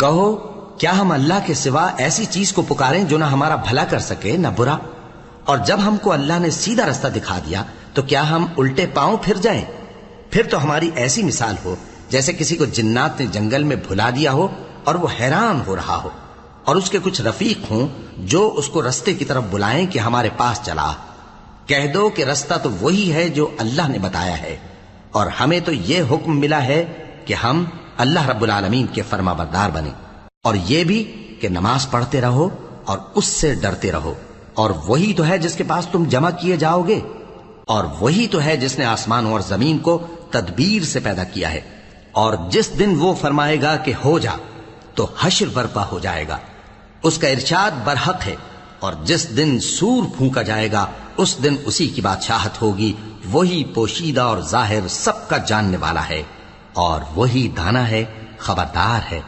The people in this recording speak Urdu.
کہو کیا ہم اللہ کے سوا ایسی چیز کو پکاریں جو نہ ہمارا بھلا کر سکے نہ برا؟ اور جب ہم کو اللہ نے سیدھا رستہ دکھا دیا تو کیا ہم الٹے پاؤں پھر جائیں؟ پھر تو ہماری ایسی مثال ہو جیسے کسی کو جنات نے جنگل میں بھلا دیا ہو اور وہ حیران ہو رہا ہو، اور اس کے کچھ رفیق ہوں جو اس کو رستے کی طرف بلائیں کہ ہمارے پاس چلا۔ کہہ دو کہ رستہ تو وہی ہے جو اللہ نے بتایا ہے، اور ہمیں تو یہ حکم ملا ہے کہ ہم اللہ رب العالمین کے فرما بردار بنیں، اور یہ بھی کہ نماز پڑھتے رہو اور اس سے ڈرتے رہو، اور وہی تو ہے جس کے پاس تم جمع کیے جاؤ گے، اور وہی تو ہے جس نے آسمان اور زمین کو تدبیر سے پیدا کیا ہے، اور جس دن وہ فرمائے گا کہ ہو جا تو حشر برپا ہو جائے گا، اس کا ارشاد برحق ہے، اور جس دن سور پھونکا جائے گا اس دن اسی کی بادشاہت ہوگی، وہی پوشیدہ اور ظاہر سب کا جاننے والا ہے، اور وہی دانا ہے، خبردار ہے۔